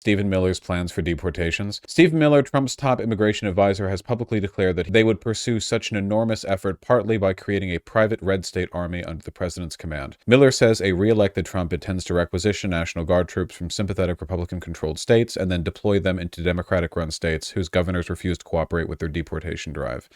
Stephen Miller's plans for deportations. Stephen Miller, Trump's top immigration advisor, has publicly declared that they would pursue such an enormous effort partly by creating a private red state army under the president's command. Miller says a re-elected Trump intends to requisition National Guard troops from sympathetic Republican-controlled states and then deploy them into Democratic-run states whose governors refuse to cooperate with their deportation drive.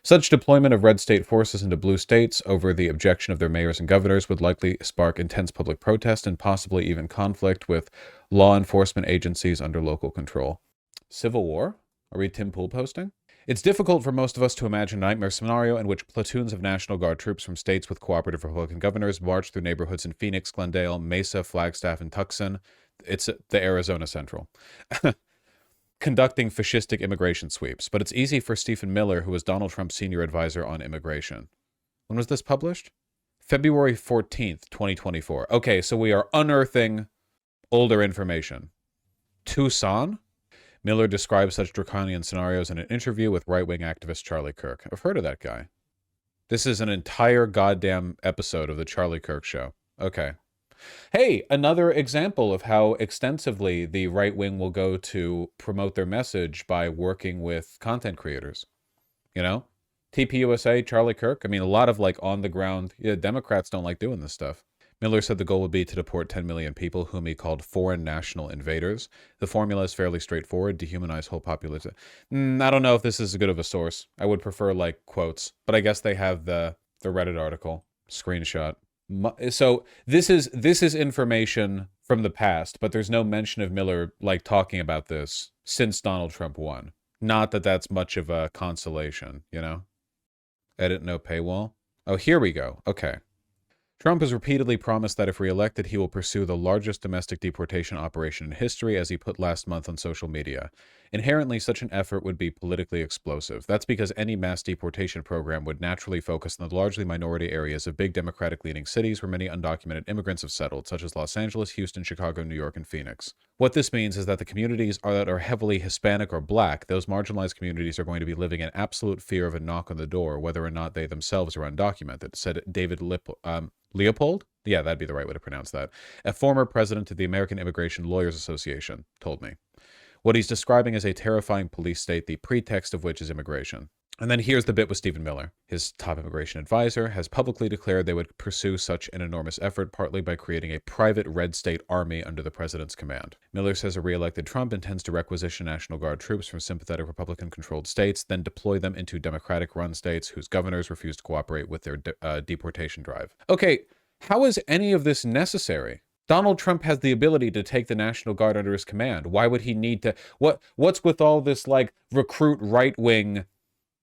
Such deployment of red state forces into blue states over the objection of their mayors and governors would likely spark intense public protest and possibly even conflict with law enforcement agencies under local control. Civil war? Are we Tim Pool posting? It's difficult for most of us to imagine a nightmare scenario in which platoons of National Guard troops from states with cooperative Republican governors march through neighborhoods in Phoenix, Glendale, Mesa, Flagstaff, and Tucson. It's the Arizona Central. Conducting fascistic immigration sweeps, but it's easy for Stephen Miller, who was Donald Trump's senior advisor on immigration. When was this published? February 14th, 2024. Okay, so we are unearthing older information. Tucson? Miller describes such draconian scenarios in an interview with right-wing activist Charlie Kirk. I've heard of that guy. This is an entire goddamn episode of the Charlie Kirk Show. Okay. Hey, another example of how extensively the right wing will go to promote their message by working with content creators. You know, TPUSA, Charlie Kirk. I mean, a lot of like on the ground, Democrats don't like doing this stuff. Miller said the goal would be to deport 10 million people whom he called foreign national invaders. The formula is fairly straightforward, dehumanize whole populations. I don't know if this is as good of a source. I would prefer like quotes, but I guess they have the Reddit article screenshot. So this is information from the past, but there's no mention of Miller like talking about this since Donald Trump won. Not that that's much of a consolation, you know? Edit no paywall. Oh, here we go. Okay. Trump has repeatedly promised that if reelected, he will pursue the largest domestic deportation operation in history, as he put last month on social media. Inherently, such an effort would be politically explosive. That's because any mass deportation program would naturally focus on the largely minority areas of big Democratic-leaning cities where many undocumented immigrants have settled, such as Los Angeles, Houston, Chicago, New York, and Phoenix. What this means is that the communities that are heavily Hispanic or Black, those marginalized communities are going to be living in absolute fear of a knock on the door, whether or not they themselves are undocumented, said David Leopold? Yeah, that'd be the right way to pronounce that. A former president of the American Immigration Lawyers Association told me. What he's describing is a terrifying police state, the pretext of which is immigration. And then here's the bit with Stephen Miller. His top immigration advisor has publicly declared they would pursue such an enormous effort, partly by creating a private red state army under the president's command. Miller says a re-elected Trump intends to requisition National Guard troops from sympathetic Republican-controlled states, then deploy them into Democratic-run states whose governors refuse to cooperate with their deportation drive. Okay, how is any of this necessary? Donald Trump has the ability to take the National Guard under his command. Why would he need to? What's with all this like recruit right-wing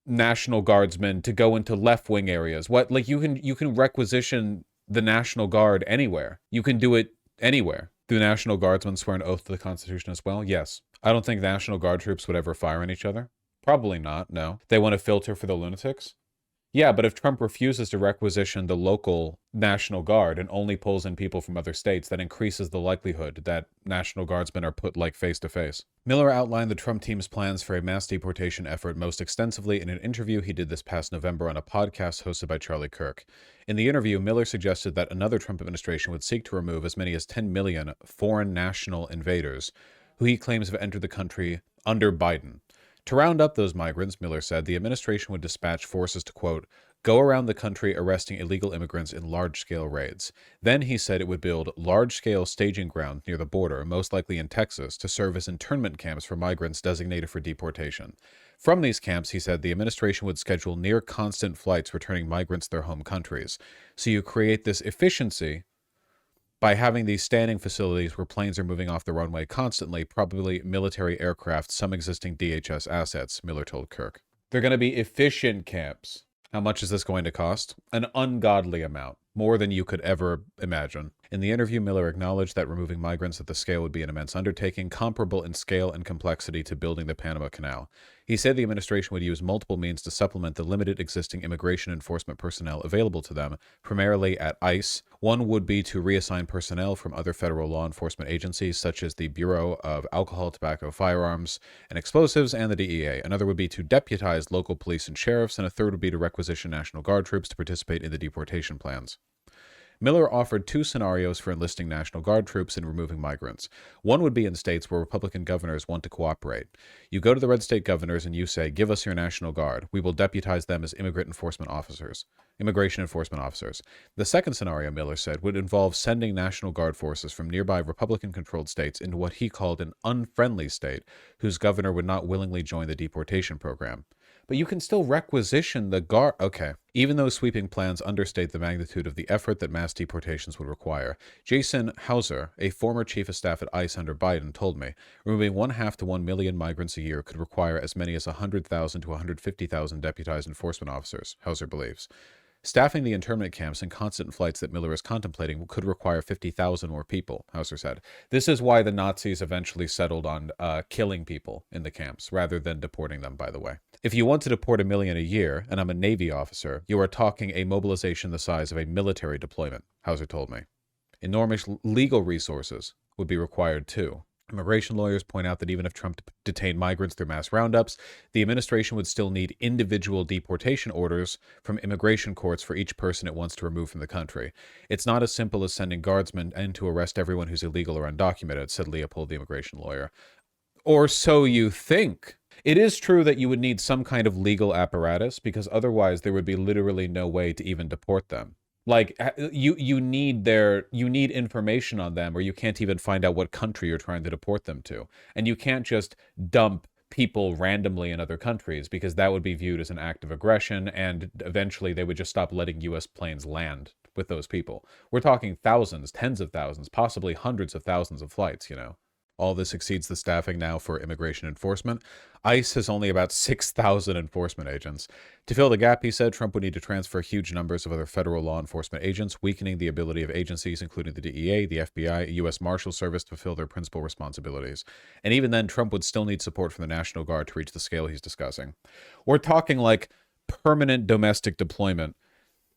National Guardsmen to go into left-wing areas? What, like, you can requisition the National Guard anywhere. You can do it anywhere. Do National Guardsmen swear an oath to the Constitution as well? Yes. I don't think National Guard troops would ever fire on each other. Probably not, no. They want to filter for the lunatics? Yeah, but if Trump refuses to requisition the local National Guard and only pulls in people from other states, that increases the likelihood that National Guardsmen are put like face to face. Miller outlined the Trump team's plans for a mass deportation effort most extensively in an interview he did this past November on a podcast hosted by Charlie Kirk. In the interview, Miller suggested that another Trump administration would seek to remove as many as 10 million foreign national invaders who he claims have entered the country under Biden. To round up those migrants, Miller said, the administration would dispatch forces to, quote, go around the country arresting illegal immigrants in large-scale raids. Then he said it would build large-scale staging grounds near the border, most likely in Texas, to serve as internment camps for migrants designated for deportation. From these camps, he said, the administration would schedule near-constant flights returning migrants to their home countries. So you create this efficiency by having these standing facilities where planes are moving off the runway constantly, probably military aircraft, some existing DHS assets, Miller told Kirk. They're going to be efficient camps. How much is this going to cost? An ungodly amount, more than you could ever imagine. In the interview, Miller acknowledged that removing migrants at the scale would be an immense undertaking, comparable in scale and complexity to building the Panama Canal. He said the administration would use multiple means to supplement the limited existing immigration enforcement personnel available to them, primarily at ICE. One would be to reassign personnel from other federal law enforcement agencies, such as the Bureau of Alcohol, Tobacco, Firearms, and Explosives, and the DEA. Another would be to deputize local police and sheriffs, and a third would be to requisition National Guard troops to participate in the deportation plans. Miller offered two scenarios for enlisting National Guard troops and removing migrants. One would be in states where Republican governors want to cooperate. You go to the red state governors and you say, "Give us your National Guard. We will deputize them as immigration enforcement officers." The second scenario, Miller said, would involve sending National Guard forces from nearby Republican-controlled states into what he called an unfriendly state, whose governor would not willingly join the deportation program. But you can still requisition the Guard. Okay. Even though sweeping plans understate the magnitude of the effort that mass deportations would require, Jason Hauser, a former chief of staff at ICE under Biden, told me removing 1/2 to 1 million migrants a year could require as many as 100,000 to 150,000 deputized enforcement officers, Hauser believes. Staffing the internment camps and constant flights that Miller is contemplating could require 50,000 more people, Hauser said. This is why the Nazis eventually settled on killing people in the camps rather than deporting them, by the way. If you want to deport 1 million a year, and I'm a Navy officer, you are talking a mobilization the size of a military deployment, Hauser told me. Enormous legal resources would be required too. Immigration lawyers point out that even if Trump detained migrants through mass roundups, the administration would still need individual deportation orders from immigration courts for each person it wants to remove from the country. It's not as simple as sending guardsmen in to arrest everyone who's illegal or undocumented, said Leopold, the immigration lawyer. Or so you think. It is true that you would need some kind of legal apparatus, because otherwise there would be literally no way to even deport them. Like, you need information on them, or you can't even find out what country you're trying to deport them to. And you can't just dump people randomly in other countries, because that would be viewed as an act of aggression, and eventually they would just stop letting U.S. planes land with those people. We're talking thousands, tens of thousands, possibly hundreds of thousands of flights, you know. All this exceeds the staffing now for immigration enforcement. ICE has only about 6,000 enforcement agents. To fill the gap, he said, Trump would need to transfer huge numbers of other federal law enforcement agents, weakening the ability of agencies, including the DEA, the FBI, U.S. Marshal Service, to fulfill their principal responsibilities. And even then, Trump would still need support from the National Guard to reach the scale he's discussing. We're talking like permanent domestic deployment.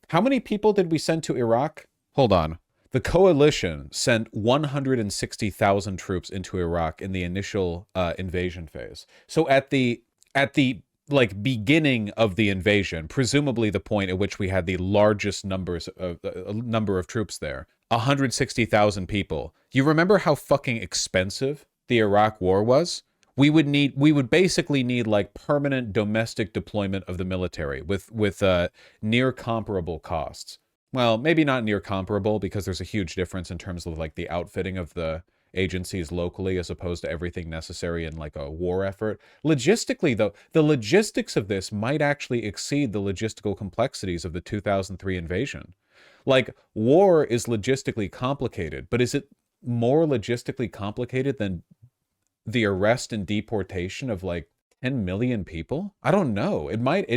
How many people did we send to Iraq? Hold on. The coalition sent 160,000 troops into Iraq in the initial invasion phase. So at the like beginning of the invasion, presumably the point at which we had the largest number of troops there, 160,000 people. You remember how fucking expensive the Iraq war was? We would basically need like permanent domestic deployment of the military with near comparable costs. Well, maybe not near comparable, because there's a huge difference in terms of like the outfitting of the agencies locally as opposed to everything necessary in like a war effort. Logistically, though, the logistics of this might actually exceed the logistical complexities of the 2003 invasion. Like, war is logistically complicated, but is it more logistically complicated than the arrest and deportation of like 10 million people? I don't know. It might,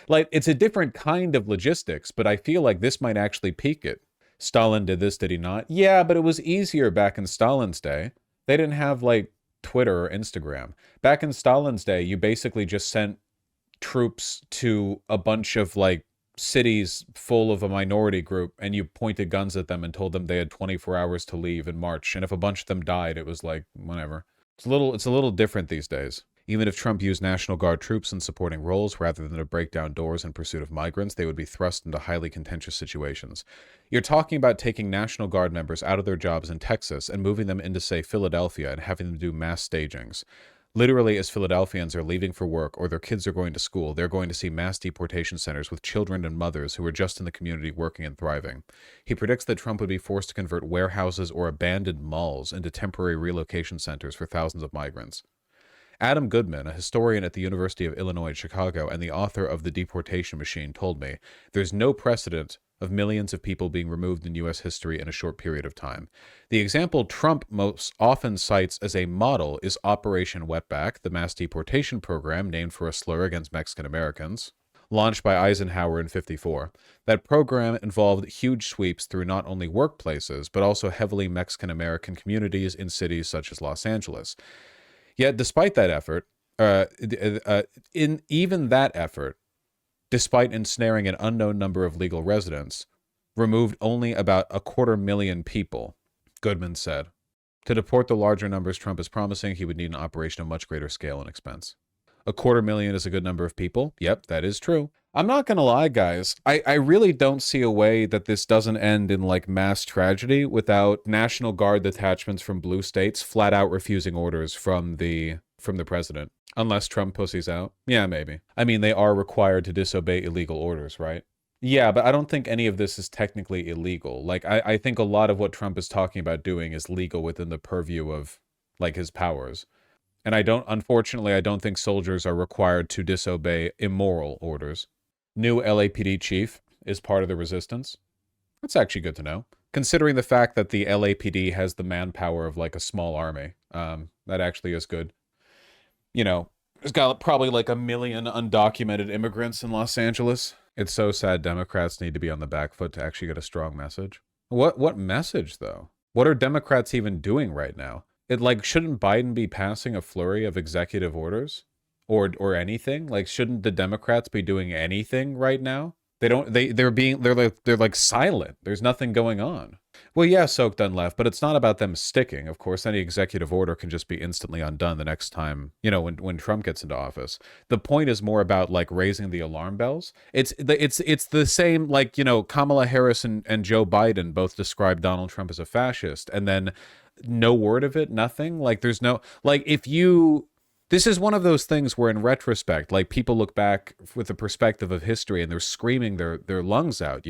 like, it's a different kind of logistics, but I feel like this might actually peak it. Stalin did this, did he not? Yeah, but it was easier back in Stalin's day. They didn't have, like, Twitter or Instagram. Back in Stalin's day, you basically just sent troops to a bunch of, like, cities full of a minority group, and you pointed guns at them and told them they had 24 hours to leave and march. And if a bunch of them died, it was like, whatever. It's a little different these days. Even if Trump used National Guard troops in supporting roles rather than to break down doors in pursuit of migrants, they would be thrust into highly contentious situations. You're talking about taking National Guard members out of their jobs in Texas and moving them into, say, Philadelphia and having them do mass stagings. Literally, as Philadelphians are leaving for work or their kids are going to school, they're going to see mass deportation centers with children and mothers who are just in the community working and thriving. He predicts that Trump would be forced to convert warehouses or abandoned malls into temporary relocation centers for thousands of migrants. Adam Goodman, a historian at the University of Illinois at Chicago and the author of The Deportation Machine, told me, there's no precedent of millions of people being removed in U.S. history in a short period of time. The example Trump most often cites as a model is Operation Wetback, the mass deportation program named for a slur against Mexican Americans, launched by Eisenhower in 1954. That program involved huge sweeps through not only workplaces, but also heavily Mexican American communities in cities such as Los Angeles. Yet, despite that effort, despite ensnaring an unknown number of legal residents, removed only about 250,000 people, Goodman said. To deport the larger numbers Trump is promising, he would need an operation of much greater scale and expense. 250,000 is a good number of people. Yep, that is true. I'm not gonna lie, guys. I really don't see a way that this doesn't end in like mass tragedy without National Guard detachments from blue states flat out refusing orders from the president. Unless Trump pussies out. Yeah, maybe. I mean, they are required to disobey illegal orders, right? Yeah, but I don't think any of this is technically illegal. Like, I think a lot of what Trump is talking about doing is legal within the purview of, like, his powers. And unfortunately, I don't think soldiers are required to disobey immoral orders. New LAPD chief is part of the resistance. That's actually good to know. Considering the fact that the LAPD has the manpower of, like, a small army. That actually is good. You know, there's got probably like 1 million undocumented immigrants in Los Angeles. It's so sad Democrats need to be on the back foot to actually get a strong message. What message though? What are Democrats even doing right now? It like shouldn't Biden be passing a flurry of executive orders or anything? Like shouldn't the Democrats be doing anything right now? They don't they're like silent. There's nothing going on. Well, yeah, Soak done left, but it's not about them sticking. Of course, any executive order can just be instantly undone the next time, when Trump gets into office. The point is more about like raising the alarm bells. It's the same like, Kamala Harris and Joe Biden both described Donald Trump as a fascist, and then no word of it, nothing. Like there's no like this is one of those things where in retrospect, like people look back with the perspective of history and they're screaming their lungs out,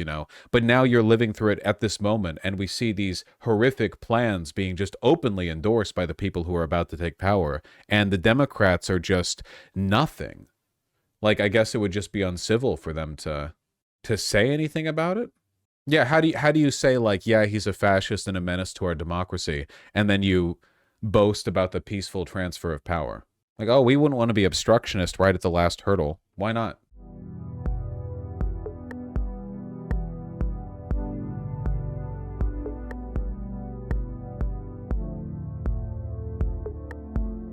but now you're living through it at this moment. And we see these horrific plans being just openly endorsed by the people who are about to take power. And the Democrats are just nothing. Like, I guess it would just be uncivil for them to say anything about it. Yeah. How do you say like, yeah, he's a fascist and a menace to our democracy. And then you boast about the peaceful transfer of power. Like, oh, we wouldn't want to be obstructionist right at the last hurdle. Why not?